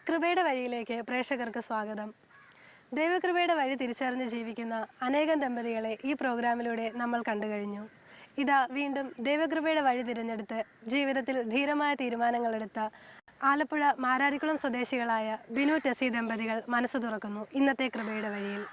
കൃപയുടെ വഴിയിലേക്ക് പ്രേക്ഷകർക്ക് സ്വാഗതം. ദൈവകൃപയുടെ വഴി തിരിച്ചറിഞ്ഞ് ജീവിക്കുന്ന അനേകം ദമ്പതികളെ ഈ പ്രോഗ്രാമിലൂടെ നമ്മൾ കണ്ടു കഴിഞ്ഞു. ഇതാ വീണ്ടും ദൈവകൃപയുടെ വഴി തിരഞ്ഞെടുത്ത് ജീവിതത്തിൽ ധീരമായ തീരുമാനങ്ങളെടുത്ത ആലപ്പുഴ മാരാരിക്കുളം സ്വദേശികളായ ബിനു ടെസി ദമ്പതികൾ മനസ്സ് തുറക്കുന്നു ഇന്നത്തെ കൃപയുടെ വഴിയിൽ.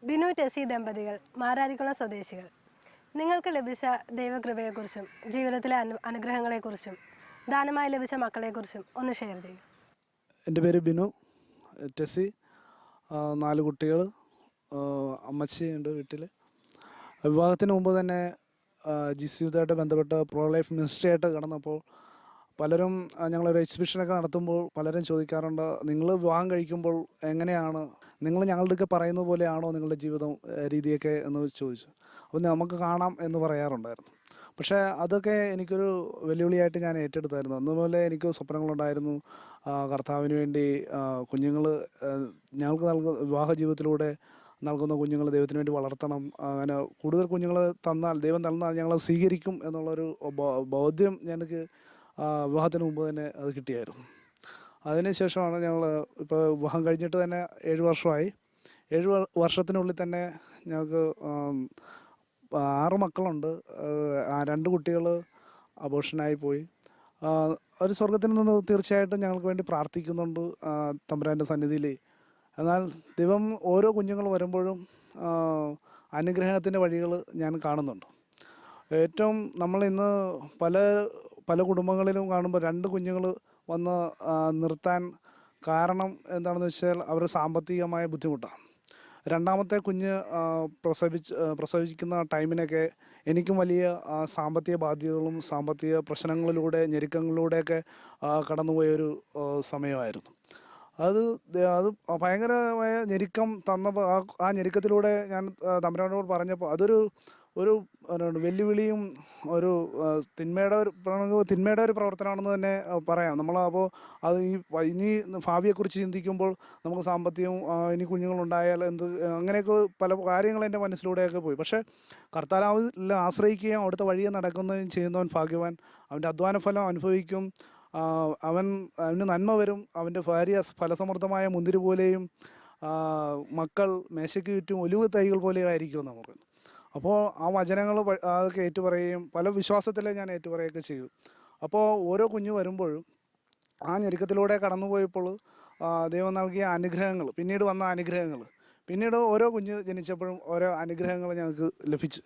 ബിനു ടെസി ദമ്പതികൾ, മാരാരിക്കുളം സ്വദേശികൾ. നിങ്ങൾക്ക് ലഭിച്ച ദൈവകൃപയെക്കുറിച്ചും ജീവിതത്തിലെ അനുഗ്രഹങ്ങളെക്കുറിച്ചും ദാനമായി ലഭിച്ച മക്കളെക്കുറിച്ചും ഒന്ന് ഷെയർ ചെയ്യും. എൻ്റെ പേര് ബിനു ടെസി. 4 കുട്ടികൾ, അമ്മച്ചിയുണ്ട് വീട്ടിൽ. വിവാഹത്തിന് മുമ്പ് തന്നെ ജിസ്യൂതായിട്ട് ബന്ധപ്പെട്ട് പ്രോ ലൈഫ് മിനിസ്ട്രിയായിട്ട് കടന്നപ്പോൾ പലരും ഞങ്ങളൊരു എക്സിബിഷനൊക്കെ നടത്തുമ്പോൾ പലരും ചോദിക്കാറുണ്ട്, നിങ്ങൾ വിവാഹം കഴിക്കുമ്പോൾ എങ്ങനെയാണ്, നിങ്ങൾ ഞങ്ങളുടെയൊക്കെ പറയുന്നത് പോലെയാണോ നിങ്ങളുടെ ജീവിതം രീതിയൊക്കെ എന്ന് ചോദിച്ചു. അപ്പോൾ നമുക്ക് കാണാം എന്ന് പറയാറുണ്ടായിരുന്നു. പക്ഷേ അതൊക്കെ എനിക്കൊരു വെല്ലുവിളിയായിട്ട് ഞാൻ ഏറ്റെടുത്തായിരുന്നു. അതുപോലെ എനിക്ക് സ്വപ്നങ്ങളുണ്ടായിരുന്നു. കർത്താവിന് വേണ്ടി കുഞ്ഞുങ്ങൾ ഞങ്ങൾക്ക് വിവാഹ ജീവിതത്തിലൂടെ നൽകുന്ന കുഞ്ഞുങ്ങൾ ദൈവത്തിന് വേണ്ടി വളർത്തണം. അങ്ങനെ കൂടുതൽ കുഞ്ഞുങ്ങൾ തന്നാൽ, ദൈവം തന്നാൽ ഞങ്ങൾ സ്വീകരിക്കും എന്നുള്ളൊരു ബോധ്യം എനിക്ക് വിവാഹത്തിന് മുമ്പ് തന്നെ അത് കിട്ടിയായിരുന്നു. അതിനുശേഷമാണ് ഞങ്ങൾ ഇപ്പോൾ വിവാഹം കഴിഞ്ഞിട്ട് തന്നെ 7 വർഷമായി. 7 വർഷത്തിനുള്ളിൽ തന്നെ ഞങ്ങൾക്ക് 6 മക്കളുണ്ട്. 2 കുട്ടികൾ അബോർഷനായി പോയി. ഒരു സ്വർഗത്തിൽ നിന്ന് തീർച്ചയായിട്ടും ഞങ്ങൾക്ക് വേണ്ടി പ്രാർത്ഥിക്കുന്നുണ്ട് തമ്പുരാൻ്റെ സന്നിധിയിൽ. എന്നാൽ ദൈവം ഓരോ കുഞ്ഞുങ്ങൾ വരുമ്പോഴും അനുഗ്രഹത്തിൻ്റെ വഴികൾ ഞാൻ കാണുന്നുണ്ട്. ഏറ്റവും നമ്മൾ ഇന്ന് പല കുടുംബങ്ങളിലും കാണുമ്പോൾ 2 കുഞ്ഞുങ്ങൾ വന്ന് നിർത്താൻ കാരണം എന്താണെന്ന് വെച്ചാൽ അവർ സാമ്പത്തികമായ ബുദ്ധിമുട്ടാണ്. രണ്ടാമത്തെ കുഞ്ഞ് പ്രസവിക്കുന്ന ടൈമിനൊക്കെ എനിക്കും വലിയ സാമ്പത്തിക ബാധ്യതകളും സാമ്പത്തിക പ്രശ്നങ്ങളിലൂടെ ഞെരുക്കങ്ങളിലൂടെയൊക്കെ കടന്നുപോയൊരു സമയമായിരുന്നു. അത് ഭയങ്കരമായ ഞെരുക്കം തന്നപ്പോൾ ആ ഞെരുക്കത്തിലൂടെ ഞാൻ തമ്പുരാനോട് പറഞ്ഞപ്പോൾ അതൊരു വെല്ലുവിളിയും ഒരു തിന്മയുടെ ഒരു പ്രവർത്തനമാണെന്ന് തന്നെ പറയാം. അപ്പോൾ അത് ഇനി ഭാവിയെക്കുറിച്ച് ചിന്തിക്കുമ്പോൾ നമുക്ക് സാമ്പത്തികവും ഇനി കുഞ്ഞുങ്ങളുണ്ടായാൽ അങ്ങനെയൊക്കെ പല കാര്യങ്ങൾ എൻ്റെ മനസ്സിലൂടെയൊക്കെ പോയി. പക്ഷേ കർത്താവിൽ ആശ്രയിക്കുകയും അവിടുത്തെ വഴിയെ നടക്കുന്നതും ചെയ്യുന്നവൻ ഭാഗ്യവാൻ. അവൻ്റെ അധ്വാനഫലം അനുഭവിക്കും. അവന് നന്മ വരും. അവൻ്റെ ഭാര്യ ഫലസമൃദ്ധമായ മുന്തിരി പോലെയും മക്കൾ മേശയ്ക്ക് ചുറ്റും ഒലിവ് തൈകൾ പോലെയും ആയിരിക്കും നമുക്ക്. അപ്പോൾ ആ വചനങ്ങൾ അതൊക്കെ ഏറ്റുപറയുകയും പല വിശ്വാസത്തിലെ ഞാൻ ഏറ്റുപറയുകയൊക്കെ ചെയ്തു. അപ്പോൾ ഓരോ കുഞ്ഞ് വരുമ്പോഴും ആ ഞെരുക്കത്തിലൂടെ കടന്നുപോയപ്പോൾ ദൈവം നൽകിയ അനുഗ്രഹങ്ങൾ, പിന്നീട് വന്ന അനുഗ്രഹങ്ങൾ, പിന്നീട് ഓരോ കുഞ്ഞ് ജനിച്ചപ്പോഴും ഓരോ അനുഗ്രഹങ്ങൾ ഞങ്ങൾക്ക് ലഭിച്ചു.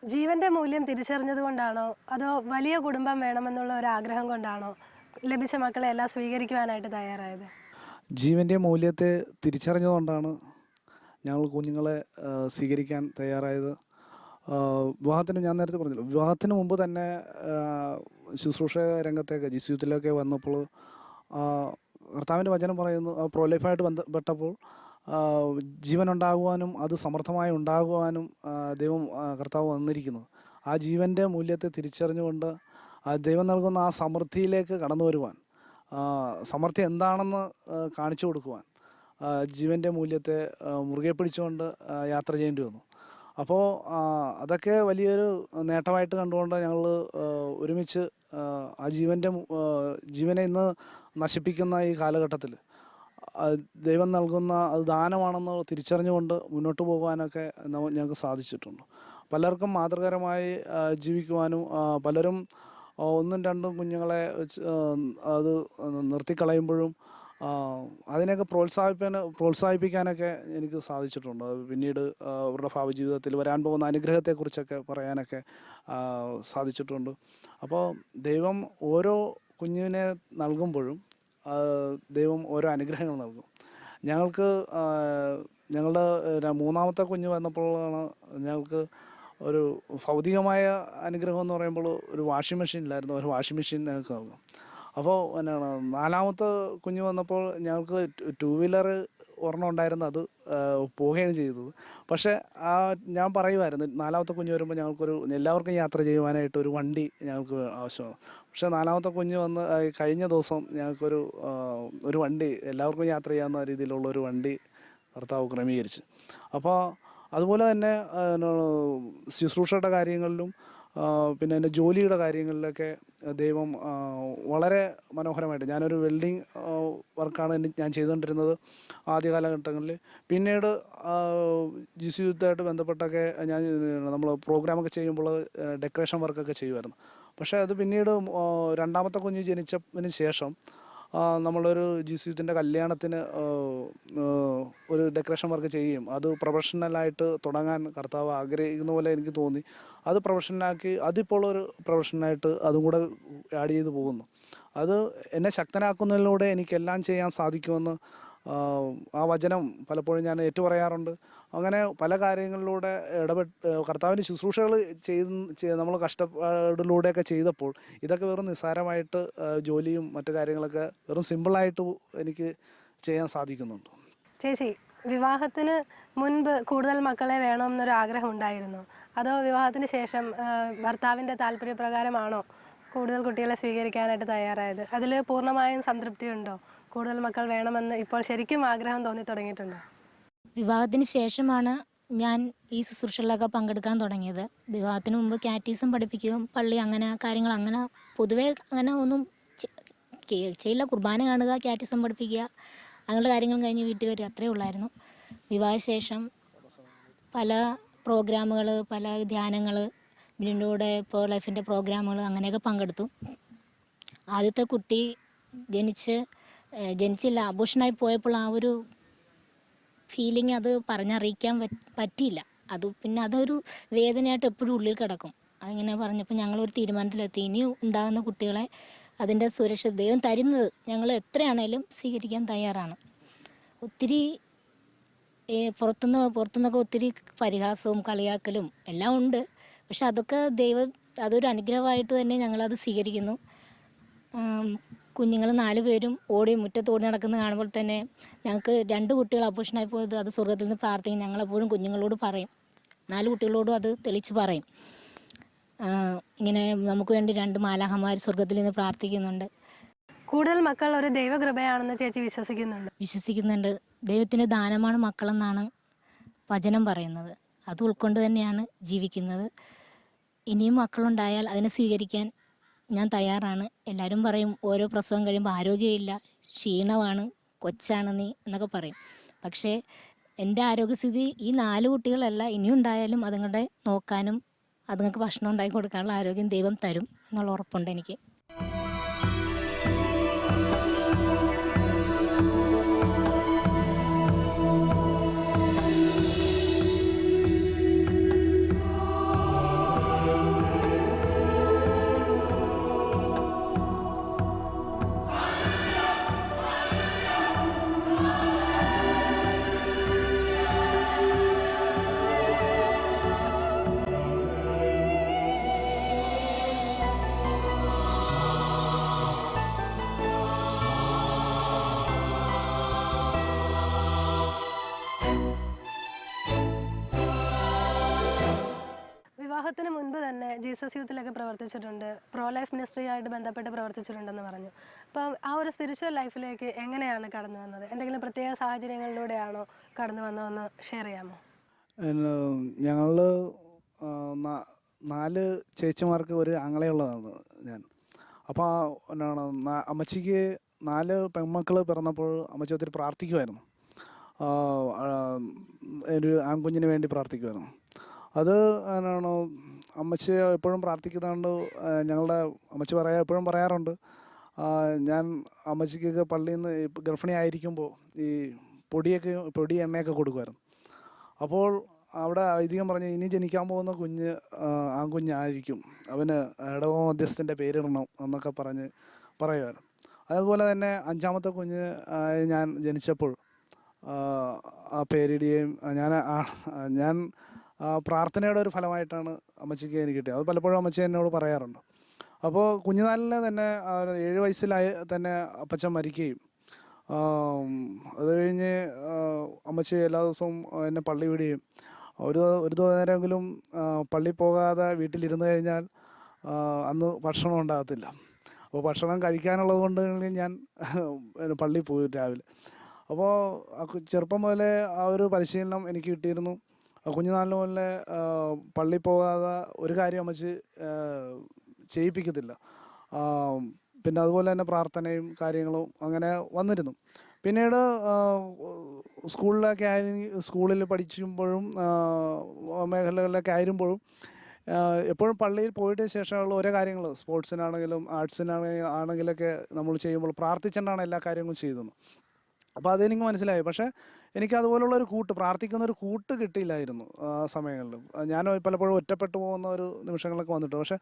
ജീവന്റെ മൂല്യം തിരിച്ചറിഞ്ഞത് കൊണ്ടാണോ അതോ വലിയ കുടുംബം വേണമെന്നുള്ള ഒരു ആഗ്രഹം കൊണ്ടാണോ ലഭിച്ച മക്കളെ എല്ലാം സ്വീകരിക്കുവാനായിട്ട് തയ്യാറായത്? ജീവൻ്റെ മൂല്യത്തെ തിരിച്ചറിഞ്ഞതുകൊണ്ടാണ് ഞങ്ങൾ കുഞ്ഞുങ്ങളെ സ്വീകരിക്കാൻ തയ്യാറായത്. വിവാഹത്തിന് ഞാൻ നേരത്തെ പറഞ്ഞല്ലോ, വിവാഹത്തിന് മുമ്പ് തന്നെ ശുശ്രൂഷ രംഗത്തേക്ക് ജിസ്യൂത്തിലൊക്കെ വന്നപ്പോൾ കർത്താവിൻ്റെ വചനം പറയുന്നു, പ്രോലൈഫായിട്ട് ബന്ധപ്പെട്ടപ്പോൾ ജീവനുണ്ടാകുവാനും അത് സമർത്ഥമായി ഉണ്ടാകുവാനും ദൈവം കർത്താവ് വന്നിരിക്കുന്നു. ആ ജീവൻ്റെ മൂല്യത്തെ തിരിച്ചറിഞ്ഞുകൊണ്ട് ദൈവം നൽകുന്ന ആ സമൃദ്ധിയിലേക്ക് കടന്നു വരുവാൻ, സമൃദ്ധി എന്താണെന്ന് കാണിച്ചു കൊടുക്കുവാൻ ജീവൻ്റെ മൂല്യത്തെ മുറുകെ പിടിച്ചുകൊണ്ട് യാത്ര ചെയ്യേണ്ടി വന്നു. അപ്പോൾ അതൊക്കെ വലിയൊരു നേട്ടമായിട്ട് കണ്ടുകൊണ്ട് ഞങ്ങൾ ഒരുമിച്ച് ആ ജീവനെ ഇന്ന് നശിപ്പിക്കുന്ന ഈ കാലഘട്ടത്തിൽ ദൈവം നൽകുന്ന അത് ദാനമാണെന്ന് തിരിച്ചറിഞ്ഞുകൊണ്ട് മുന്നോട്ട് പോകുവാനൊക്കെ ഞങ്ങൾക്ക് സാധിച്ചിട്ടുണ്ട്. പലർക്കും മാതൃകരമായി ജീവിക്കുവാനും പലരും ഒന്നും രണ്ടും കുഞ്ഞുങ്ങളെ അത് നിർത്തിക്കളയുമ്പോഴും അതിനെയൊക്കെ പ്രോത്സാഹിപ്പിക്കാനൊക്കെ എനിക്ക് സാധിച്ചിട്ടുണ്ട്. പിന്നീട് അവരുടെ ഭാവി ജീവിതത്തിൽ വരാൻ പോകുന്ന അനുഗ്രഹത്തെക്കുറിച്ചൊക്കെ പറയാനൊക്കെ സാധിച്ചിട്ടുണ്ട്. അപ്പോൾ ദൈവം ഓരോ കുഞ്ഞിനെ നൽകുമ്പോഴും ദൈവം ഓരോ അനുഗ്രഹങ്ങൾ നൽകും. ഞങ്ങൾക്ക് ഞങ്ങളുടെ മൂന്നാമത്തെ കുഞ്ഞ് വന്നപ്പോഴാണ് ഞങ്ങൾക്ക് ഒരു ഭൗതികമായ അനുഗ്രഹം എന്ന് പറയുമ്പോൾ ഒരു വാഷിംഗ് മെഷീൻ ഇല്ലായിരുന്നു. ഒരു വാഷിംഗ് മെഷീൻ ഞങ്ങൾക്ക് നൽകും. അപ്പോൾ എന്നാണ് നാലാമത്തെ കുഞ്ഞ് വന്നപ്പോൾ ഞങ്ങൾക്ക് 2 വീലർ ഒരെണ്ണം ഉണ്ടായിരുന്നു, അത് പോവുകയാണ് ചെയ്തത്. പക്ഷേ ഞാൻ പറയുമായിരുന്നു നാലാമത്തെ കുഞ്ഞ് വരുമ്പോൾ എല്ലാവർക്കും യാത്ര ചെയ്യുവാനായിട്ട് ഒരു വണ്ടി ഞങ്ങൾക്ക് ആവശ്യമാണ്. പക്ഷേ നാലാമത്തെ കുഞ്ഞ് വന്ന് കഴിഞ്ഞ ദിവസം ഞങ്ങൾക്കൊരു ഒരു വണ്ടി എല്ലാവർക്കും യാത്ര ചെയ്യാവുന്ന രീതിയിലുള്ള ഒരു വണ്ടി ഭർത്താവ് ക്രമീകരിച്ച്. അപ്പോൾ അതുപോലെ തന്നെ ശുശ്രൂഷയുടെ കാര്യങ്ങളിലും പിന്നെ എൻ്റെ ജോലിയുടെ കാര്യങ്ങളിലൊക്കെ ദൈവം വളരെ മനോഹരമായിട്ട്, ഞാനൊരു വെൽഡിങ് വർക്കാണ് ഞാൻ ചെയ്തുകൊണ്ടിരുന്നത് ആദ്യ കാലഘട്ടങ്ങളിൽ. പിന്നീട് ജിസിയുമായിട്ട് ബന്ധപ്പെട്ടൊക്കെ നമ്മൾ പ്രോഗ്രാമൊക്കെ ചെയ്യുമ്പോൾ ഡെക്കറേഷൻ വർക്കൊക്കെ ചെയ്യുമായിരുന്നു. പക്ഷേ അത് പിന്നീട് രണ്ടാമത്തെ കുഞ്ഞ് ജനിച്ചതിന് ശേഷം നമ്മളൊരു ജിസിയുത്തിൻ്റെ കല്യാണത്തിന് ഒരു ഡെക്കറേഷൻ വർക്ക് ചെയ്യും. അത് പ്രൊഫഷണലായിട്ട് തുടങ്ങാൻ കർത്താവ് ആഗ്രഹിക്കുന്ന പോലെ എനിക്ക് തോന്നി. അത് പ്രൊഫഷണലാക്കി അതിപ്പോൾ ഒരു പ്രൊഫഷനായിട്ട് അതും കൂടെ ആഡ് ചെയ്ത് പോകുന്നു. അത് എന്നെ ശക്തനാക്കുന്നതിലൂടെ എനിക്കെല്ലാം ചെയ്യാൻ സാധിക്കുമെന്ന് ആ വചനം പലപ്പോഴും ഞാൻ ഏറ്റുപറയാറുണ്ട്. അങ്ങനെ പല കാര്യങ്ങളിലൂടെ കർത്താവിൻ്റെ ശുശ്രൂഷകൾ നമ്മൾ കഷ്ടപ്പാടിലൂടെയൊക്കെ ചെയ്തപ്പോൾ ഇതൊക്കെ വെറും നിസ്സാരമായിട്ട് ജോലിയും മറ്റു കാര്യങ്ങളൊക്കെ വെറും സിമ്പിളായിട്ട് എനിക്ക് ചെയ്യാൻ സാധിക്കുന്നുണ്ട്. ചേച്ചി, വിവാഹത്തിന് മുൻപ് കൂടുതൽ മക്കളെ വേണമെന്നൊരു ആഗ്രഹം ഉണ്ടായിരുന്നോ? അതോ വിവാഹത്തിന് ശേഷം ഭർത്താവിൻ്റെ താല്പര്യപ്രകാരമാണോ കൂടുതൽ കുട്ടികളെ സ്വീകരിക്കാനായിട്ട് തയ്യാറായത്? അതിൽ പൂർണ്ണമായും സംതൃപ്തിയുണ്ടോ? കൂടുതൽ മക്കൾ വേണമെന്ന് ഇപ്പോൾ ശരിക്കും ആഗ്രഹം തോന്നി തുടങ്ങിയിട്ടുണ്ടോ? വിവാഹത്തിന് ശേഷമാണ് ഞാൻ ഈ ശുശ്രൂഷകളിലൊക്കെ പങ്കെടുക്കാൻ തുടങ്ങിയത്. വിവാഹത്തിന് മുമ്പ് കാറ്റീസം പഠിപ്പിക്കുകയും പള്ളി അങ്ങനെ കാര്യങ്ങൾ അങ്ങനെ പൊതുവേ അങ്ങനെ ഒന്നും ചെയ്യില്ല. കുർബാന കാണുക, കാറ്റീസം പഠിപ്പിക്കുക, അങ്ങനെയുള്ള കാര്യങ്ങളും കഴിഞ്ഞ് വീട്ടിൽ വരിക, അത്രയേ ഉള്ളായിരുന്നു. വിവാഹശേഷം പല പ്രോഗ്രാമുകൾ, പല ധ്യാനങ്ങൾ, ഇതിൻ്റെ കൂടെ ഇപ്പോൾ ലൈഫിൻ്റെ പ്രോഗ്രാമുകൾ അങ്ങനെയൊക്കെ പങ്കെടുത്തു. ആദ്യത്തെ കുട്ടി ജനിച്ചില്ല, അബോഷനായി പോയപ്പോൾ ആ ഒരു ഫീലിംഗ് അത് പറഞ്ഞറിയിക്കാൻ പറ്റിയില്ല. പിന്നെ അതൊരു വേദനയായിട്ട് എപ്പോഴും ഉള്ളിൽ കിടക്കും. അതിങ്ങനെ പറഞ്ഞപ്പോൾ ഞങ്ങളൊരു തീരുമാനത്തിലെത്തി, ഇനി ഉണ്ടാകുന്ന കുട്ടികളെ അതിൻ്റെ സുരക്ഷ ദൈവം തരുന്നത് ഞങ്ങൾ എത്രയാണേലും സ്വീകരിക്കാൻ തയ്യാറാണ്. ഒത്തിരി പുറത്തുനിന്നൊക്കെ ഒത്തിരി പരിഹാസവും കളിയാക്കലും എല്ലാം ഉണ്ട്. പക്ഷെ അതൊക്കെ അതൊരു അനുഗ്രഹമായിട്ട് തന്നെ ഞങ്ങളത് സ്വീകരിക്കുന്നു. കുഞ്ഞുങ്ങൾ 4 പേരും മുറ്റത്ത് ഓടി നടക്കുന്നത് കാണുമ്പോൾ തന്നെ ഞങ്ങൾക്ക് 2 കുട്ടികൾ അബോഷനായി പോയത് അത് സ്വർഗത്തിൽ നിന്ന് പ്രാർത്ഥിക്കും. ഞങ്ങളെപ്പോഴും കുഞ്ഞുങ്ങളോട് പറയും, 4 കുട്ടികളോടും അത് തെളിച്ച് പറയും. ഇങ്ങനെ നമുക്ക് വേണ്ടി 2 മാലാഖമാർ സ്വർഗത്തിൽ നിന്ന് പ്രാർത്ഥിക്കുന്നുണ്ട്. കൂടുതൽ മക്കൾ ഒരു ദൈവകൃപയാണെന്ന് ചേച്ചി വിശ്വസിക്കുന്നുണ്ട്. ദൈവത്തിൻ്റെ ദാനമാണ് മക്കളെന്നാണ് വചനം പറയുന്നത്. അത് ഉൾക്കൊണ്ട് തന്നെയാണ് ജീവിക്കുന്നത്. ഇനിയും മക്കളുണ്ടായാൽ അതിനെ സ്വീകരിക്കാൻ ഞാൻ തയ്യാറാണ്. എല്ലാവരും പറയും ഓരോ പ്രസവം കഴിയുമ്പോൾ ആരോഗ്യമില്ല, ക്ഷീണമാണ്, കൊച്ചാണ് നീ എന്നൊക്കെ പറയും. പക്ഷേ എൻ്റെ ആരോഗ്യസ്ഥിതി ഈ 4 കുട്ടികളല്ല, ഇനിയും ഉണ്ടായാലും അതുങ്ങളെ നോക്കാനും അതുങ്ങൾക്ക് ഭക്ഷണം ഉണ്ടാക്കി കൊടുക്കാനുള്ള ആരോഗ്യം ദൈവം തരും എന്നുള്ള ഉറപ്പുണ്ട് എനിക്ക്. വിവാഹത്തിന് മുൻപ് തന്നെ ജീസസ് യൂത്തിലൊക്കെ പ്രവർത്തിച്ചിട്ടുണ്ട്, പ്രോ ലൈഫ് മിനിസ്ട്രിയായിട്ട് ബന്ധപ്പെട്ട് പ്രവർത്തിച്ചിട്ടുണ്ടെന്ന് പറഞ്ഞു. അപ്പം ആ ഒരു സ്പിരിച്വൽ ലൈഫിലേക്ക് എങ്ങനെയാണ് കടന്നു വന്നത്? എന്തെങ്കിലും പ്രത്യേക സാഹചര്യങ്ങളിലൂടെയാണോ കടന്നു വന്നതെന്ന് ഷെയർ ചെയ്യാമോ? ഞങ്ങൾ 4 ചേച്ചിമാർക്ക് ഒരു ആങ്ങളയുള്ളതാണ് ഞാൻ. അപ്പോൾ എന്നാണ് അമ്മച്ചിക്ക് 4 പെൺമക്കൾ പിറന്നപ്പോൾ അമ്മച്ചി ഒത്തിരി പ്രാർത്ഥിക്കുമായിരുന്നു. ഒരു ആൺകുഞ്ഞിന് വേണ്ടി പ്രാർത്ഥിക്കുമായിരുന്നു. അത് എന്നാണ് അമ്മച്ചി എപ്പോഴും പ്രാർത്ഥിക്കുന്നതുകൊണ്ട് ഞങ്ങളുടെ അമ്മച്ചി എപ്പോഴും പറയാറുണ്ട്, ഞാൻ അമ്മച്ചിക്കൊക്കെ പള്ളിയിൽ നിന്ന് ഗർഭിണി ആയിരിക്കുമ്പോൾ ഈ പൊടി എണ്ണയൊക്കെ കൊടുക്കുമായിരുന്നു. അപ്പോൾ അവിടെ ഐതിഹ്യം പറഞ്ഞ് ഇനി ജനിക്കാൻ പോകുന്ന കുഞ്ഞ് ആൺകുഞ്ഞായിരിക്കും, അവന് ഇടവ മധ്യസ്ഥൻ്റെ പേരിടണം എന്നൊക്കെ പറയുമായിരുന്നു. അതുപോലെ തന്നെ 5ാമത്തെ കുഞ്ഞ് ഞാൻ ജനിച്ചപ്പോൾ ആ പേരിടുകയും ഞാൻ പ്രാർത്ഥനയുടെ ഒരു ഫലമായിട്ടാണ് അമ്മച്ചിക്ക് എനിക്ക് കിട്ടിയത്. അത് പലപ്പോഴും അമ്മച്ചി എന്നോട് പറയാറുണ്ട്. അപ്പോൾ കുഞ്ഞുനാളിൽ തന്നെ 7 വയസ്സിലായി തന്നെ അപ്പച്ചൻ മരിക്കുകയും അത് കഴിഞ്ഞ് അമ്മച്ചി എല്ലാ ദിവസവും എന്നെ പള്ളി വിടുകയും ഒരു നേരമെങ്കിലും പള്ളി പോകാതെ വീട്ടിലിരുന്ന് കഴിഞ്ഞാൽ അന്ന് ഭക്ഷണം ഉണ്ടാകത്തില്ല. അപ്പോൾ ഭക്ഷണം കഴിക്കാനുള്ളത് കൊണ്ട് ഞാൻ പള്ളിയിൽ പോയി രാവിലെ. അപ്പോൾ ചെറുപ്പം മുതലേ ആ ഒരു പരിശീലനം എനിക്ക് കിട്ടിയിരുന്നു. കുഞ്ഞുനാളിന് മുതലേ പള്ളിയിൽ പോകാതെ ഒരു കാര്യം അമ്മച്ചി ചെയ്യിപ്പിക്കത്തില്ല. പിന്നെ അതുപോലെ തന്നെ പ്രാർത്ഥനയും കാര്യങ്ങളും അങ്ങനെ വന്നിരുന്നു. പിന്നീട് സ്കൂളിൽ പഠിക്കുമ്പോഴും മേഖലകളിലൊക്കെ ആയിരുമ്പോഴും എപ്പോഴും പള്ളിയിൽ പോയിട്ട് ശേഷമുള്ള ഓരോ കാര്യങ്ങൾ സ്പോർട്സിനാണെങ്കിലും ആണെങ്കിലൊക്കെ നമ്മൾ ചെയ്യുമ്പോൾ പ്രാർത്ഥിച്ചിട്ടാണ് എല്ലാ കാര്യങ്ങളും ചെയ്തത്. അപ്പോൾ അതെനിക്ക് മനസ്സിലായി. പക്ഷേ എനിക്ക് അതുപോലുള്ളൊരു പ്രാർത്ഥിക്കുന്നൊരു കൂട്ട് കിട്ടിയില്ലായിരുന്നു ആ സമയങ്ങളിൽ. ഞാൻ പലപ്പോഴും ഒറ്റപ്പെട്ടു പോകുന്ന ഒരു നിമിഷങ്ങളൊക്കെ വന്നിട്ട്. പക്ഷേ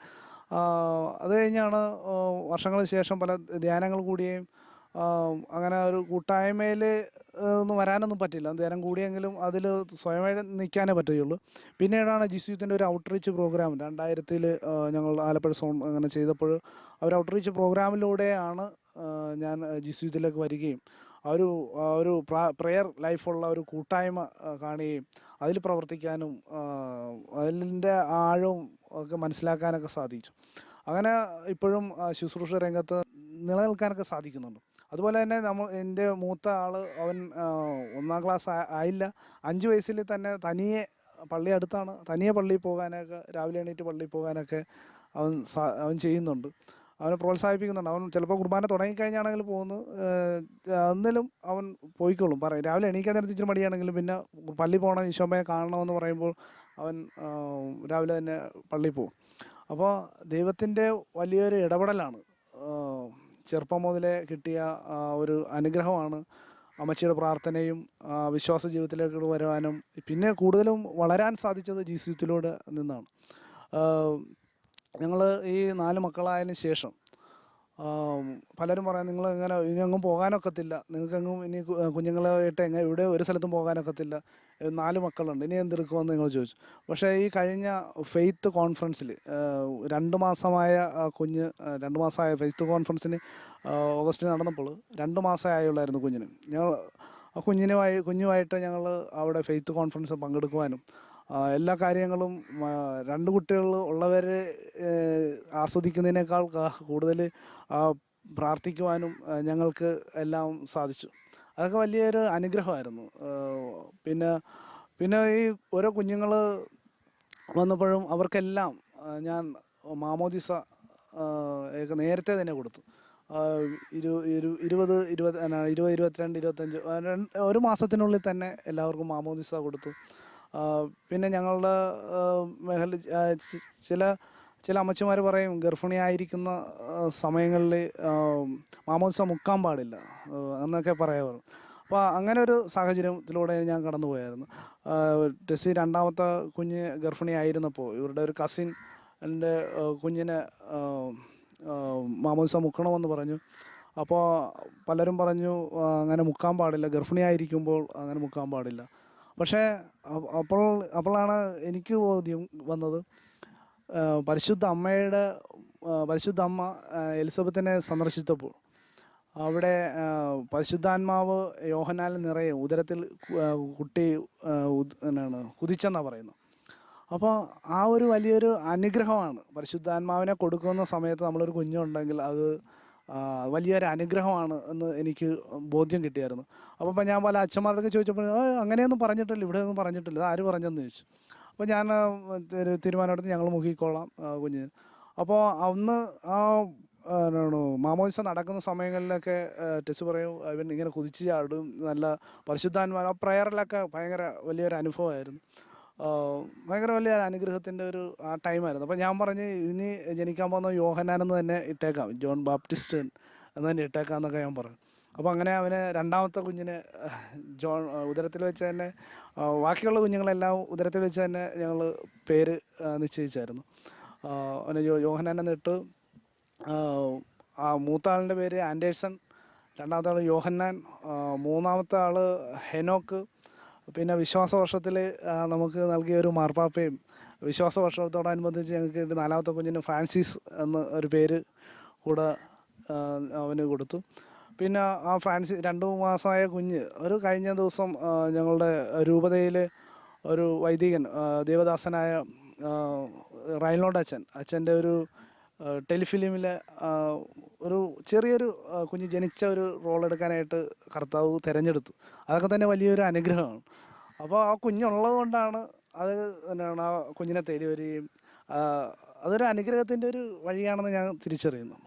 അത് കഴിഞ്ഞാണ് വർഷങ്ങൾക്ക് ശേഷം പല ധ്യാനങ്ങൾ കൂടിയും അങ്ങനെ ഒരു കൂട്ടായ്മയിൽ ഒന്നും വരാനൊന്നും പറ്റില്ല. ധ്യാനം കൂടിയെങ്കിലും അതിൽ സ്വയമായി നിൽക്കാനേ പറ്റുകയുള്ളൂ. പിന്നീടാണ് ജിസ്യൂത്തിൻ്റെ ഒരു ഔട്ട്റീച്ച് പ്രോഗ്രാം 2000 ഞങ്ങൾ ആലപ്പുഴ സോൺ അങ്ങനെ ചെയ്തപ്പോൾ അവർ ഔട്ട്റീച്ച് പ്രോഗ്രാമിലൂടെയാണ് ഞാൻ ജിസ്യൂത്തിലേക്ക് വരികയും ഒരു പ്രെയർ ലൈഫുള്ള ഒരു കൂട്ടായ്മ കാണുകയും അതിൽ പ്രവർത്തിക്കാനും അതിൻ്റെ ആഴവും ഒക്കെ മനസ്സിലാക്കാനൊക്കെ സാധിച്ചു. അങ്ങനെ ഇപ്പോഴും ശുശ്രൂഷ രംഗത്ത് നിലനിൽക്കാനൊക്കെ സാധിക്കുന്നുണ്ട്. അതുപോലെ തന്നെ എൻ്റെ മൂത്ത ആൾ അവൻ 1ാം ക്ലാസ് ആയില്ല, 5 വയസ്സിൽ തന്നെ തനിയെ പള്ളി അടുത്താണ്, തനിയെ പള്ളിയിൽ പോകാനൊക്കെ രാവിലെ എണീറ്റ് പള്ളിയിൽ പോകാനൊക്കെ അവൻ ചെയ്യുന്നുണ്ട്. അവനെ പ്രോത്സാഹിപ്പിക്കുന്നുണ്ട്. അവൻ ചിലപ്പോൾ കുർബാന തുടങ്ങിക്കഴിഞ്ഞാണെങ്കിൽ പോകുന്നു, എന്നാലും അവൻ പോയിക്കോളും. രാവിലെ എണീക്കാൻ നേരത്തെ ഇച്ചിരി മടിയാണെങ്കിലും പിന്നെ പള്ളി പോകണം, ഈശോമ്മയെ കാണണമെന്ന് പറയുമ്പോൾ അവൻ രാവിലെ തന്നെ പള്ളിയിൽ പോകും. അപ്പോൾ ദൈവത്തിൻ്റെ വലിയൊരു ഇടപെടലാണ്, ചെറുപ്പം മുതലേ കിട്ടിയ ഒരു അനുഗ്രഹമാണ് അമ്മച്ചിയുടെ പ്രാർത്ഥനയും വിശ്വാസ ജീവിതത്തിലേക്ക് വരുവാനും പിന്നെ കൂടുതലും വളരാൻ സാധിച്ചത് ജിസ്യൂത്തിലൂടെ നിന്നാണ്. ഞങ്ങൾ ഈ 4 മക്കളായതിനു ശേഷം പലരും പറയാം, നിങ്ങൾ എങ്ങനെ ഇനി എങ്ങും പോകാനൊക്കത്തില്ല, നിങ്ങൾക്കെങ്ങും ഇനി കുഞ്ഞുങ്ങളായിട്ട് ഇവിടെ ഒരു സ്ഥലത്തും പോകാനൊക്കത്തില്ല, 4 മക്കളുണ്ട്, ഇനി എന്തെടുക്കുമെന്ന് നിങ്ങൾ ചോദിച്ചു. പക്ഷേ ഈ കഴിഞ്ഞ ഫെയ്ത്ത് കോൺഫറൻസിൽ 2 മാസമായ കുഞ്ഞ് 2 മാസമായ ഫെയ്ത്ത് കോൺഫറൻസിന് ഓഗസ്റ്റിൽ നടന്നപ്പോൾ 2 മാസമേ ആയുള്ളായിരുന്നു കുഞ്ഞിന്. ഞങ്ങൾ കുഞ്ഞുമായിട്ട് ഞങ്ങൾ അവിടെ ഫെയ്ത്ത് കോൺഫറൻസ് പങ്കെടുക്കുവാനും എല്ലാ കാര്യങ്ങളും 2 കുട്ടികൾ ഉള്ളവർ ആസ്വദിക്കുന്നതിനേക്കാൾ കൂടുതൽ പ്രാർത്ഥിക്കുവാനും ഞങ്ങൾക്ക് എല്ലാം സാധിച്ചു. അതൊക്കെ വലിയൊരു അനുഗ്രഹമായിരുന്നു. പിന്നെ ഈ ഓരോ കുഞ്ഞുങ്ങൾ വന്നപ്പോഴും അവർക്കെല്ലാം ഞാൻ മാമോദിസ നേരത്തെ തന്നെ കൊടുത്തു. 20, 22, 25 ഒരു മാസത്തിനുള്ളിൽ തന്നെ എല്ലാവർക്കും മാമോദിസ കൊടുത്തു. പിന്നെ ഞങ്ങളുടെ മേഖല ചില അമ്മച്ചിമാർ പറയും ഗർഭിണിയായിരിക്കുന്ന സമയങ്ങളിൽ മാമോദിസ മുക്കാൻ പാടില്ല എന്നൊക്കെ പറയാറ്. അപ്പോൾ അങ്ങനെ ഒരു സാഹചര്യത്തിലൂടെ ഞാൻ കടന്നു പോയായിരുന്നു. ടെസ്സി 2ാമത്തെ കുഞ്ഞ് ഗർഭിണിയായിരുന്നപ്പോൾ ഇവരുടെ ഒരു കസിൻ എൻ്റെ കുഞ്ഞിനെ മാമോദിസ മുക്കണമെന്ന് പറഞ്ഞു. അപ്പോൾ പലരും പറഞ്ഞു അങ്ങനെ മുക്കാൻ പാടില്ല, ഗർഭിണിയായിരിക്കുമ്പോൾ അങ്ങനെ മുക്കാൻ പാടില്ല. പക്ഷേ അപ്പോഴാണ് എനിക്ക് ബോധ്യം വന്നത്, പരിശുദ്ധ അമ്മ എലിസബത്തിനെ സന്ദർശിച്ചപ്പോൾ അവിടെ പരിശുദ്ധാത്മാവ് യോഹന്നാനിൽ നിറയെ ഉദരത്തിൽ കുട്ടി കുതിച്ചെന്നാണ് പറയുന്നത്. അപ്പോൾ ആ ഒരു വലിയൊരു അനുഗ്രഹമാണ്. പരിശുദ്ധാത്മാവിനെ കൊടുക്കുന്ന സമയത്ത് നമ്മളൊരു കുഞ്ഞുണ്ടെങ്കിൽ അത് വലിയൊരു അനുഗ്രഹമാണ് എന്ന് എനിക്ക് ബോധ്യം കിട്ടിയായിരുന്നു. അപ്പോൾ ഞാൻ പല അച്ഛന്മാരോടൊക്കെ ചോദിച്ചപ്പോൾ അങ്ങനെയൊന്നും പറഞ്ഞിട്ടില്ല, ഇവിടെ ഒന്നും പറഞ്ഞിട്ടില്ല, ആര് പറഞ്ഞെന്ന് ചോദിച്ചു. അപ്പോൾ ഞാൻ തീരുമാനമെടുത്ത് ഞങ്ങൾ മുക്കിക്കോളാം കുഞ്ഞിന്. അപ്പോൾ അന്ന് മാമോദിസ നടക്കുന്ന സമയങ്ങളിലൊക്കെ ടെസ് പറയും ഇവൻ ഇങ്ങനെ കുതിച്ച് ചാടും, നല്ല പരിശുദ്ധാത്മാ. ആ പ്രയറിലൊക്കെ ഭയങ്കര വലിയൊരു അനുഭവമായിരുന്നു. ഭയങ്കര വലിയ അനുഗ്രഹത്തിൻ്റെ ഒരു ആ ടൈമായിരുന്നു. അപ്പോൾ ഞാൻ പറഞ്ഞ് ഇനി ജനിക്കാൻ പോകുന്ന യോഹന്നാനെന്ന് തന്നെ ഇട്ടേക്കാം, ജോൺ ബാപ്റ്റിസ്റ്റ് എന്ന് തന്നെ ഇട്ടേക്കാം എന്നൊക്കെ ഞാൻ പറഞ്ഞു. അപ്പോൾ അങ്ങനെ അവന് രണ്ടാമത്തെ കുഞ്ഞിന് ജോൺ ഉദരത്തിൽ വെച്ച് തന്നെ, ബാക്കിയുള്ള കുഞ്ഞുങ്ങളെല്ലാം ഉദരത്തിൽ വെച്ച് തന്നെ ഞങ്ങൾ പേര് നിശ്ചയിച്ചായിരുന്നു. അവന് യോഹന്നാൻ എന്നിട്ട് ആ മൂത്ത ആളിൻ്റെ പേര് ആൻഡേഴ്സൺ, രണ്ടാമത്തെ ആൾ യോഹന്നാൻ, മൂന്നാമത്തെ ആൾ ഹെനോക്ക്. പിന്നെ വിശ്വാസ വർഷത്തിൽ നമുക്ക് നൽകിയ ഒരു മാർപ്പാപ്പയും വിശ്വാസ വർഷത്തോടനുബന്ധിച്ച് ഞങ്ങൾക്ക് നാലാമത്തെ കുഞ്ഞിന് ഫ്രാൻസിസ് എന്ന ഒരു പേര് കൂടെ അവന് കൊടുത്തു. പിന്നെ ആ ഫ്രാൻസിസ് 2 മാസമായ കുഞ്ഞ് ഒരു കഴിഞ്ഞ ദിവസം ഞങ്ങളുടെ രൂപതയിൽ ഒരു വൈദികൻ, ദേവദാസനായ റൈനോൾഡ് അച്ഛൻ്റെ ഒരു ടെലിഫിലിമിൽ ഒരു ചെറിയൊരു കുഞ്ഞ് ജനിച്ച ഒരു റോൾ എടുക്കാനായിട്ട് കർത്താവ് തിരഞ്ഞെടുത്തു. അതൊക്കെ തന്നെ വലിയൊരു അനുഗ്രഹമാണ്. അപ്പോൾ ആ കുഞ്ഞുള്ളത് കൊണ്ടാണ് അത് എന്താണ് ആ കുഞ്ഞിനെ തേടി വരികയും അതൊരു അനുഗ്രഹത്തിൻ്റെ ഒരു വഴിയാണെന്ന് ഞാൻ തിരിച്ചറിയുന്നു.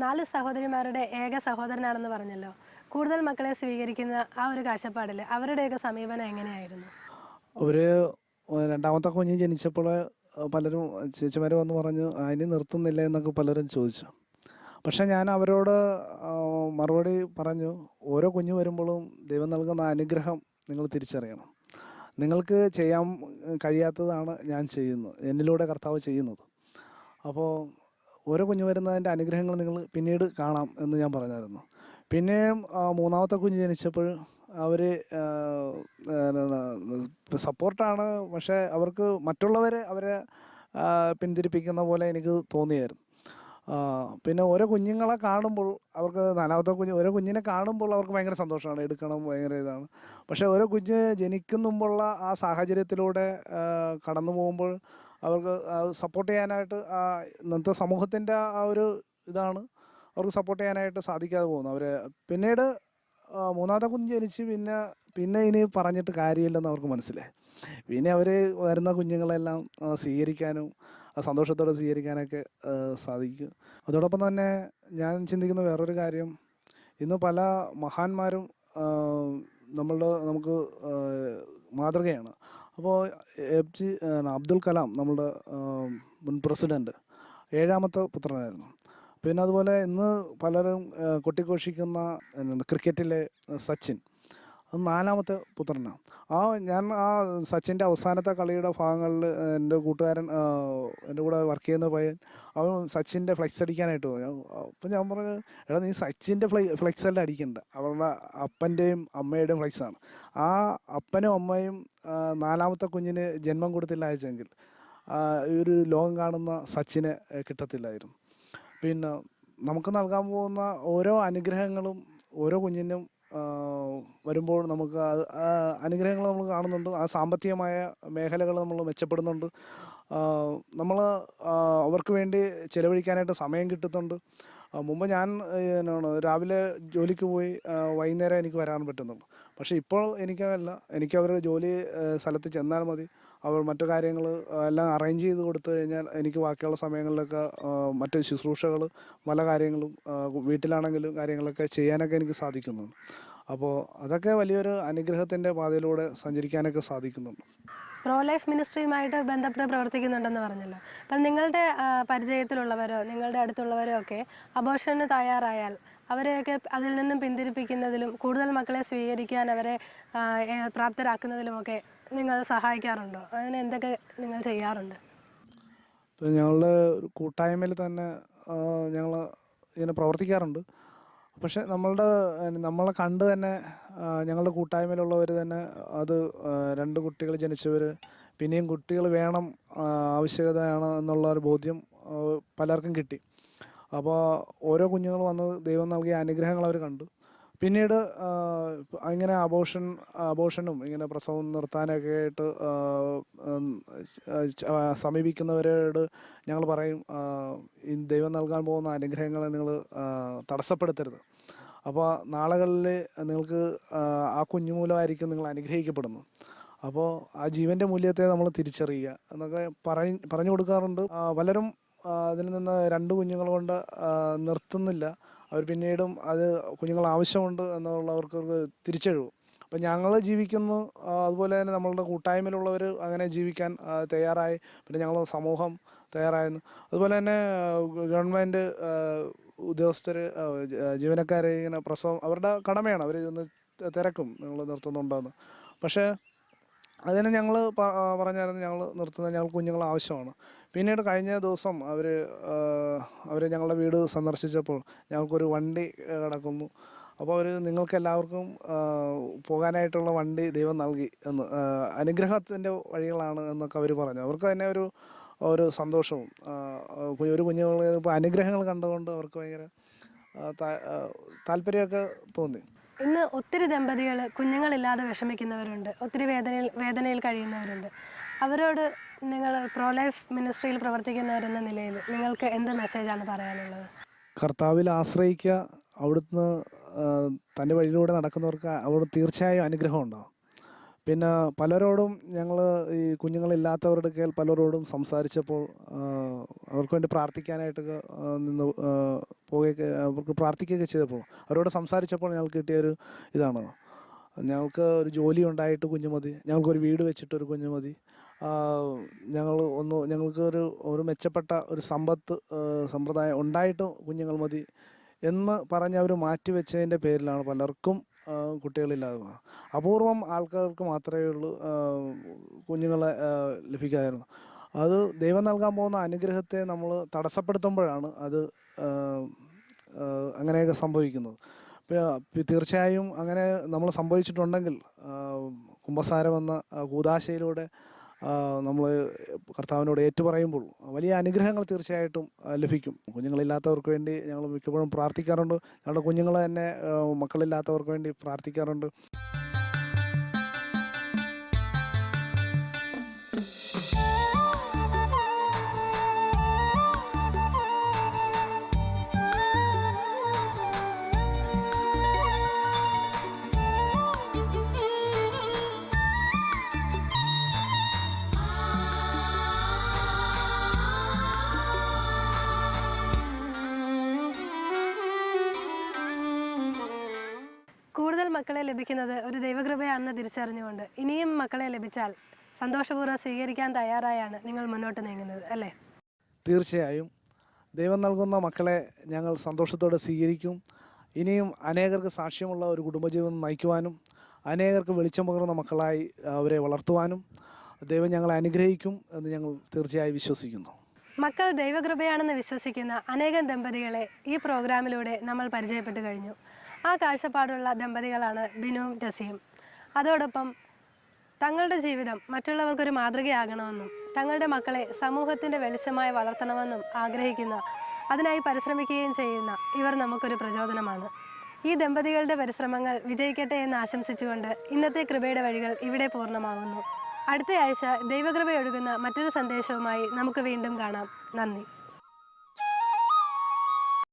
നാല് സഹോദരിമാരുടെ ഏക സഹോദരനാണെന്ന് പറഞ്ഞല്ലോ. കൂടുതൽ മക്കളെ സ്വീകരിക്കുന്ന ആ ഒരു കാഴ്ചപ്പാടിൽ അവരുടെയൊക്കെ സമീപനം എങ്ങനെയായിരുന്നു? അവർ രണ്ടാമത്തെ കുഞ്ഞ് ജനിച്ചപ്പോൾ പലരും ചേച്ചിമാർ വന്ന് പറഞ്ഞു അതിന് നിർത്തുന്നില്ല എന്നൊക്കെ പലരും ചോദിച്ചു. പക്ഷേ ഞാൻ അവരോട് മറുപടി പറഞ്ഞു, ഓരോ കുഞ്ഞ് വരുമ്പോഴും ദൈവം നൽകുന്ന അനുഗ്രഹം നിങ്ങൾ തിരിച്ചറിയണം. നിങ്ങൾക്ക് ചെയ്യാൻ കഴിയാത്തതാണ് ഞാൻ ചെയ്യുന്നത്, എന്നിലൂടെ കർത്താവ് ചെയ്യുന്നത്. അപ്പോൾ ഓരോ കുഞ്ഞ് വരുന്നതിൻ്റെ അനുഗ്രഹങ്ങൾ നിങ്ങൾ പിന്നീട് കാണാം എന്ന് ഞാൻ പറഞ്ഞായിരുന്നു. പിന്നെയും മൂന്നാമത്തെ കുഞ്ഞ് ജനിച്ചപ്പോൾ അവർ സപ്പോർട്ടാണ്, പക്ഷേ അവർക്ക് മറ്റുള്ളവരെ അവരെ പിന്തിരിപ്പിക്കുന്ന പോലെ എനിക്ക് തോന്നിയായിരുന്നു. പിന്നെ ഓരോ കുഞ്ഞുങ്ങളെ കാണുമ്പോൾ അവർക്ക് ഓരോ കുഞ്ഞിനെ കാണുമ്പോൾ അവർക്ക് ഭയങ്കര സന്തോഷമാണ്, എടുക്കണം, ഭയങ്കര ഇതാണ്. പക്ഷേ ഓരോ കുഞ്ഞ് ജനിക്കുന്നുമ്പോഴുള്ള ആ സാഹചര്യത്തിലൂടെ കടന്നു പോകുമ്പോൾ അവർക്ക് സപ്പോർട്ട് ചെയ്യാനായിട്ട് ഇന്നത്തെ സമൂഹത്തിൻ്റെ ആ ഒരു ഇതാണ് അവർക്ക് സപ്പോർട്ട് ചെയ്യാനായിട്ട് സാധിക്കാതെ പോകുന്നു. അവർ പിന്നീട് മൂന്നാമത്തെ കുഞ്ഞ് ജനിച്ച് പിന്നെ ഇനി പറഞ്ഞിട്ട് കാര്യമില്ലെന്ന് അവർക്ക് മനസ്സിലായി. പിന്നെ അവർ വരുന്ന കുഞ്ഞുങ്ങളെല്ലാം സ്വീകരിക്കാനും സന്തോഷത്തോടെ സ്വീകരിക്കാനൊക്കെ സാധിക്കും. അതോടൊപ്പം തന്നെ ഞാൻ ചിന്തിക്കുന്ന വേറൊരു കാര്യം, ഇന്ന് പല മഹാന്മാരും നമുക്ക് മാതൃകയാണ്. അപ്പോൾ അബ്ദുൽ കലാം നമ്മളുടെ മുൻ പ്രസിഡൻറ്റ് 7ാമത്തെ പുത്രനായിരുന്നു. പിന്നെ അതുപോലെ ഇന്ന് പലരും കൊട്ടിഘോഷിക്കുന്ന ക്രിക്കറ്റിലെ സച്ചിൻ, അത് 4ാമത്തെ പുത്രനാണ്. ഞാൻ സച്ചിൻ്റെ അവസാനത്തെ കളിയുടെ ഭാഗങ്ങളിൽ എൻ്റെ കൂട്ടുകാരൻ, എൻ്റെ കൂടെ വർക്ക് ചെയ്യുന്ന പയ്യൻ, അവൻ സച്ചിൻ്റെ ഫ്ലെക്സ് അടിക്കാനായിട്ട് പോയി. അപ്പം ഞാൻ പറഞ്ഞു, എടാ നീ സച്ചിൻ്റെ ഫ്ലെക്സ് എല്ലാം അടിക്കണ്ട, അവരുടെ അപ്പൻ്റെയും അമ്മയുടെയും ഫ്ലെക്സാണ്. ആ അപ്പനും അമ്മയും 4ാമത്തെ കുഞ്ഞിന് ജന്മം കൊടുത്തില്ല അയച്ചെങ്കിൽ ഈ ഒരു ലോകം കാണുന്ന സച്ചിനെ കിട്ടത്തില്ലായിരുന്നു. പിന്നെ നമുക്ക് നൽകാൻ പോകുന്ന ഓരോ അനുഗ്രഹങ്ങളും ഓരോ കുഞ്ഞിനും വരുമ്പോൾ നമുക്ക് അനുഗ്രഹങ്ങൾ നമ്മൾ കാണുന്നുണ്ട്. ആ സാമ്പത്തികമായ മേഖലകൾ നമ്മൾ മെച്ചപ്പെടുന്നുണ്ട്. നമ്മൾ അവർക്ക് വേണ്ടി ചിലവഴിക്കാനായിട്ട് സമയം കിട്ടുന്നുണ്ട്. മുമ്പ് ഞാൻ രാവിലെ ജോലിക്ക് പോയി വൈകുന്നേരം എനിക്ക് വരാൻ പറ്റുന്നുണ്ട്. പക്ഷേ ഇപ്പോൾ എനിക്കതല്ല, എനിക്ക് അവരുടെ ജോലി സ്ഥലത്ത് ചെന്നാൽ മതി. അവർ മറ്റു കാര്യങ്ങൾ എല്ലാം അറേഞ്ച് ചെയ്ത് കൊടുത്തു കഴിഞ്ഞാൽ എനിക്ക് ബാക്കിയുള്ള സമയങ്ങളിലൊക്കെ മറ്റ് ശുശ്രൂഷകൾ പല കാര്യങ്ങളും വീട്ടിലാണെങ്കിലും കാര്യങ്ങളൊക്കെ ചെയ്യാനൊക്കെ എനിക്ക് സാധിക്കുന്നുണ്ട്. അപ്പോൾ അതൊക്കെ വലിയൊരു അനുഗ്രഹത്തിൻ്റെ പാതയിലൂടെ സഞ്ചരിക്കാനൊക്കെ സാധിക്കുന്നുണ്ട്. പ്രോ ലൈഫ് മിനിസ്ട്രിയുമായിട്ട് ബന്ധപ്പെട്ട് പ്രവർത്തിക്കുന്നുണ്ടെന്ന് പറഞ്ഞല്ലോ. അപ്പം നിങ്ങളുടെ പരിചയത്തിലുള്ളവരോ നിങ്ങളുടെ അടുത്തുള്ളവരോ ഒക്കെ അബോർഷന് തയ്യാറായാൽ അവരെയൊക്കെ അതിൽ നിന്നും പിന്തിരിപ്പിക്കുന്നതിലും കൂടുതൽ മക്കളെ സ്വീകരിക്കാൻ അവരെ പ്രാപ്തരാക്കുന്നതിലുമൊക്കെ നിങ്ങൾ സഹായിക്കാറുണ്ടോ? അതിന് എന്തൊക്കെ നിങ്ങൾ ചെയ്യാറുണ്ട്? ഇപ്പം ഞങ്ങളുടെ ഒരു കൂട്ടായ്മയിൽ തന്നെ ഞങ്ങൾ ഇങ്ങനെ പ്രവർത്തിക്കാറുണ്ട്. പക്ഷെ നമ്മളെ കണ്ട് തന്നെ ഞങ്ങളുടെ കൂട്ടായ്മയിലുള്ളവർ തന്നെ അത് 2 കുട്ടികൾ ജനിച്ചവർ പിന്നെയും കുട്ടികൾ വേണം, ആവശ്യകതയാണ് എന്നുള്ള ഒരു ബോധ്യം പലർക്കും കിട്ടി. അപ്പോൾ ഓരോ കുഞ്ഞുങ്ങൾ വന്ന് ദൈവം നൽകിയ അനുഗ്രഹങ്ങൾ അവർ കണ്ടു. പിന്നീട് ഇങ്ങനെ അബോഷനും ഇങ്ങനെ പ്രസവം നിർത്താനൊക്കെ ആയിട്ട് സമീപിക്കുന്നവരോട് ഞങ്ങൾ പറയും, ഈ ദൈവം നൽകാൻ പോകുന്ന അനുഗ്രഹങ്ങളെ നിങ്ങൾ തടസ്സപ്പെടുത്തരുത്. അപ്പോൾ നാളുകളിൽ നിങ്ങൾക്ക് ആ കുഞ്ഞു മൂലമായിരിക്കും നിങ്ങൾ അനുഗ്രഹിക്കപ്പെടുന്നു. അപ്പോൾ ആ ജീവൻ്റെ മൂല്യത്തെ നമ്മൾ തിരിച്ചറിയുക എന്നൊക്കെ പറഞ്ഞു കൊടുക്കാറുണ്ട്. പലരും അതിൽ നിന്ന് 2 കുഞ്ഞുങ്ങൾ കൊണ്ട് നിർത്തുന്നില്ല. അവർ പിന്നീടും അത് കുഞ്ഞുങ്ങൾ ആവശ്യമുണ്ട് എന്നുള്ളവർക്ക് തിരിച്ചെഴുവും. അപ്പം ഞങ്ങൾ ജീവിക്കുന്നു, അതുപോലെ തന്നെ നമ്മളുടെ കൂട്ടായ്മയിലുള്ളവർ അങ്ങനെ ജീവിക്കാൻ തയ്യാറായി. പിന്നെ ഞങ്ങൾ സമൂഹം തയ്യാറായിരുന്നു. അതുപോലെ തന്നെ ഗവൺമെൻറ് ഉദ്യോഗസ്ഥർ, ജീവനക്കാർ ഇങ്ങനെ പ്രസവം അവരുടെ കടമയാണ്, അവർ ഒന്ന് തിരക്കും നിങ്ങൾ നിർത്തുന്നുണ്ടോയെന്ന്. പക്ഷേ അതിന് ഞങ്ങൾ പറഞ്ഞായിരുന്നു ഞങ്ങൾ നിർത്തുന്നത് ഞങ്ങൾക്ക് കുഞ്ഞുങ്ങൾ ആവശ്യമാണ്. പിന്നീട് കഴിഞ്ഞ ദിവസം അവർ ഞങ്ങളുടെ വീട് സന്ദർശിച്ചപ്പോൾ ഞങ്ങൾക്കൊരു വണ്ടി കിടക്കുന്നു. അപ്പോൾ അവർ നിങ്ങൾക്ക് എല്ലാവർക്കും പോകാനായിട്ടുള്ള വണ്ടി ദൈവം നൽകി എന്ന്, അനുഗ്രഹത്തിൻ്റെ വഴികളാണ് എന്നൊക്കെ അവർ പറഞ്ഞു. അവർക്ക് തന്നെ ഒരു സന്തോഷവും ഒരു കുഞ്ഞുങ്ങൾ ഇപ്പോൾ അനുഗ്രഹങ്ങൾ കണ്ടുകൊണ്ട് അവർക്ക് ഭയങ്കര താല്പര്യമൊക്കെ തോന്നി. ഇന്ന് ഒത്തിരി ദമ്പതികൾ കുഞ്ഞുങ്ങളില്ലാതെ വിഷമിക്കുന്നവരുണ്ട്, ഒത്തിരി വേദനയിൽ കഴിയുന്നവരുണ്ട്. അവരോട് നിങ്ങൾ പ്രോ ലൈഫ് മിനിസ്ട്രിയിൽ പ്രവർത്തിക്കുന്നവരെന്ന നിലയിൽ നിങ്ങൾക്ക് എന്ത് മെസ്സേജാണ് പറയാനുള്ളത്? കർത്താവിൽ ആശ്രയിക്കുക. അവിടുന്ന് തൻ്റെ വഴിയിലൂടെ നടക്കുന്നവർക്ക് അവിടെ തീർച്ചയായും അനുഗ്രഹം ഉണ്ടാകും. പിന്നെ പലരോടും ഞങ്ങൾ ഈ കുഞ്ഞുങ്ങളില്ലാത്തവരുടെ പലരോടും സംസാരിച്ചപ്പോൾ അവർക്ക് വേണ്ടി പ്രാർത്ഥിക്കാനായിട്ടൊക്കെ നിന്ന് പോവുകയൊക്കെ അവർക്ക് പ്രാർത്ഥിക്കുകയൊക്കെ ചെയ്തപ്പോൾ അവരോട് സംസാരിച്ചപ്പോൾ ഞങ്ങൾക്ക് കിട്ടിയൊരു ഇതാണ്, ഞങ്ങൾക്ക് ഒരു ജോലി ഉണ്ടായിട്ട് കുഞ്ഞു മതി, ഞങ്ങൾക്കൊരു വീട് വെച്ചിട്ടൊരു കുഞ്ഞു മതി, ഞങ്ങൾക്ക് ഒരു മെച്ചപ്പെട്ട ഒരു സമ്പ്രദായം ഉണ്ടായിട്ടും കുഞ്ഞുങ്ങൾ മതി എന്ന് പറഞ്ഞ് അവർ മാറ്റിവെച്ചതിൻ്റെ പേരിലാണ് പലർക്കും കുട്ടികളില്ലാതെ. അപൂർവം ആൾക്കാർക്ക് മാത്രമേ ഉള്ളൂ കുഞ്ഞുങ്ങളെ ലഭിക്കാമായിരുന്നു. അത് ദൈവം നൽകാൻ പോകുന്ന അനുഗ്രഹത്തെ നമ്മൾ തടസ്സപ്പെടുത്തുമ്പോഴാണ് അത് അങ്ങനെയൊക്കെ സംഭവിക്കുന്നത്. തീർച്ചയായും അങ്ങനെ നമ്മൾ സംഭവിച്ചിട്ടുണ്ടെങ്കിൽ കുമ്പസാരം എന്ന കൂദാശയിലൂടെ നമ്മൾ കർത്താവിനോട് ഏറ്റുപറയുമ്പോൾ വലിയ അനുഗ്രഹങ്ങൾ തീർച്ചയായിട്ടും ലഭിക്കും. കുഞ്ഞുങ്ങളില്ലാത്തവർക്ക് വേണ്ടി ഞങ്ങൾ മിക്കപ്പോഴും പ്രാർത്ഥിക്കാറുണ്ട്. ഞങ്ങളുടെ കുഞ്ഞുങ്ങൾ തന്നെ മക്കളില്ലാത്തവർക്ക് വേണ്ടി പ്രാർത്ഥിക്കാറുണ്ട്. കൂടുതൽ മക്കളെ ലഭിക്കുന്നത് ഒരു ദൈവകൃപയാണെന്ന് തിരിച്ചറിഞ്ഞുകൊണ്ട് ഇനിയും മക്കളെ ലഭിച്ചാൽ സന്തോഷപൂർവ്വം സ്വീകരിക്കാൻ തയ്യാറായാണ് നിങ്ങൾ മുന്നോട്ട് നീങ്ങുന്നത്, അല്ലേ? തീർച്ചയായും ദൈവം നൽകുന്ന മക്കളെ ഞങ്ങൾ സന്തോഷത്തോടെ സ്വീകരിക്കും. ഇനിയും അനേകർക്ക് സാക്ഷ്യമുള്ള ഒരു കുടുംബജീവിതം നയിക്കുവാനും അനേകർക്ക് വെളിച്ചം പകർന്ന മക്കളായി അവരെ വളർത്തുവാനും ദൈവം ഞങ്ങളെ അനുഗ്രഹിക്കും എന്ന് ഞങ്ങൾ തീർച്ചയായും വിശ്വസിക്കുന്നു. മക്കൾ ദൈവകൃപയാണെന്ന് വിശ്വസിക്കുന്ന അനേകം ദമ്പതികളെ ഈ പ്രോഗ്രാമിലൂടെ നമ്മൾ പരിചയപ്പെട്ടു കഴിഞ്ഞു. ആ കാഴ്ചപ്പാടുള്ള ദമ്പതികളാണ് ബിനുവും ടെസിയും. അതോടൊപ്പം തങ്ങളുടെ ജീവിതം മറ്റുള്ളവർക്കൊരു മാതൃകയാകണമെന്നും തങ്ങളുടെ മക്കളെ സമൂഹത്തിൻ്റെ വെളിച്ചമായി വളർത്തണമെന്നും ആഗ്രഹിക്കുന്ന, അതിനായി പരിശ്രമിക്കുകയും ചെയ്യുന്ന ഇവർ നമുക്കൊരു പ്രചോദനമാണ്. ഈ ദമ്പതികളുടെ പരിശ്രമങ്ങൾ വിജയിക്കട്ടെ എന്ന് ആശംസിച്ചുകൊണ്ട് ഇന്നത്തെ കൃപയുടെ വഴികൾ ഇവിടെ പൂർണ്ണമാകുന്നു. അടുത്ത ആഴ്ച ദൈവകൃപയൊഴുകുന്ന മറ്റൊരു സന്ദേശവുമായി നമുക്ക് വീണ്ടും കാണാം. നന്ദി.